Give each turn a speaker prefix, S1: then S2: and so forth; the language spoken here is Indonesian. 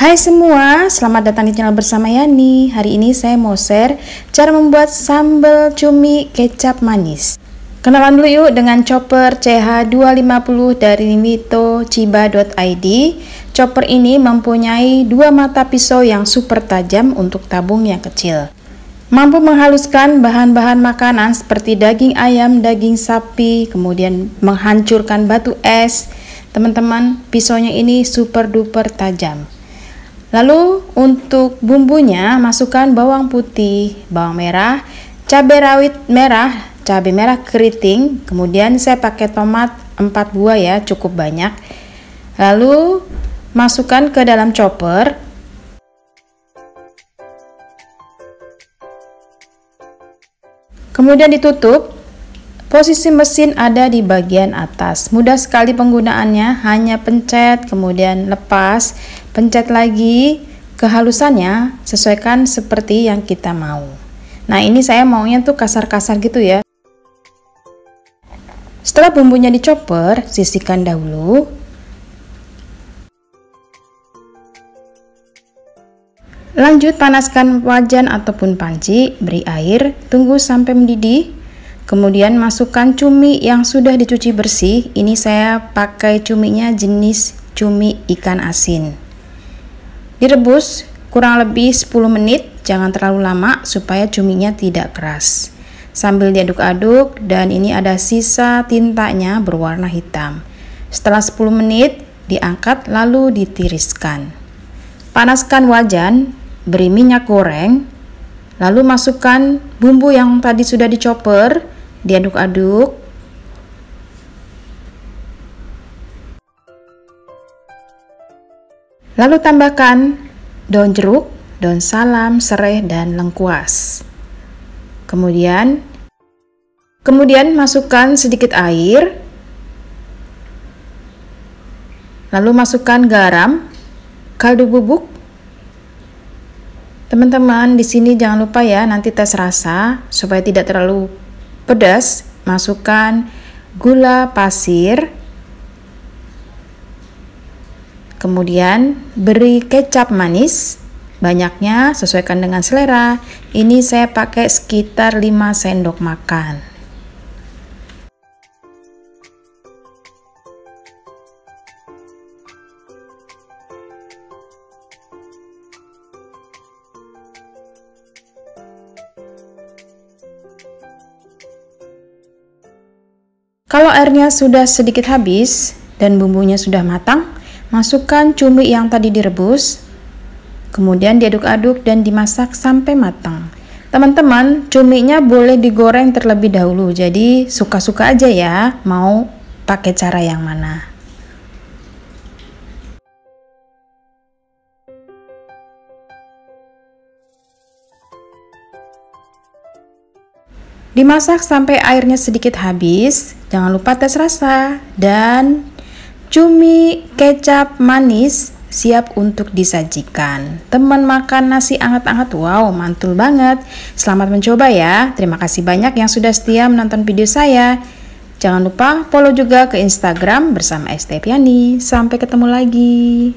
S1: Hai semua, selamat datang di channel bersama Yani. Hari ini saya mau share cara membuat sambal cumi kecap manis. Kenalan dulu yuk dengan chopper CH250 dari mitochiba.id. Chopper ini mempunyai dua mata pisau yang super tajam untuk tabung yang kecil. Mampu menghaluskan bahan-bahan makanan seperti daging ayam, daging sapi, kemudian menghancurkan batu es. Teman-teman, pisaunya ini super duper tajam. Lalu untuk bumbunya masukkan bawang putih, bawang merah, cabai rawit merah, cabai merah keriting, kemudian saya pakai tomat 4 buah ya, cukup banyak. Lalu masukkan ke dalam chopper. Kemudian ditutup. Posisi mesin ada di bagian atas. Mudah sekali penggunaannya, hanya pencet kemudian lepas, pencet lagi. Kehalusannya sesuaikan seperti yang kita mau. Nah, ini saya maunya tuh kasar-kasar gitu ya. Setelah bumbunya dichopper, sisihkan dahulu. Lanjut panaskan wajan ataupun panci, beri air, tunggu sampai mendidih. Kemudian masukkan cumi yang sudah dicuci bersih. Ini saya pakai cuminya jenis cumi ikan asin. Direbus kurang lebih 10 menit, jangan terlalu lama supaya cuminya tidak keras. Sambil diaduk-aduk, dan ini ada sisa tintanya berwarna hitam. Setelah 10 menit, diangkat lalu ditiriskan. Panaskan wajan, beri minyak goreng, lalu masukkan bumbu yang tadi sudah dichopper. Diaduk-aduk. Lalu tambahkan daun jeruk, daun salam, serai, dan lengkuas. Kemudian masukkan sedikit air. Lalu masukkan garam, kaldu bubuk. Teman-teman, di sini jangan lupa ya, nanti tes rasa supaya tidak terlalu pedas. Masukkan gula pasir, kemudian beri kecap manis, banyaknya sesuaikan dengan selera. Ini saya pakai sekitar 5 sendok makan. Kalau airnya sudah sedikit habis dan bumbunya sudah matang, masukkan cumi yang tadi direbus, kemudian diaduk-aduk dan dimasak sampai matang. Teman-teman, cuminya boleh digoreng terlebih dahulu, jadi suka-suka aja ya, mau pakai cara yang mana. Dimasak sampai airnya sedikit habis, jangan lupa tes rasa, dan cumi kecap manis siap untuk disajikan. Teman makan nasi anget-anget, wow mantul banget. Selamat mencoba ya, terima kasih banyak yang sudah setia menonton video saya. Jangan lupa follow juga ke Instagram bersama ST Yani. Sampai ketemu lagi.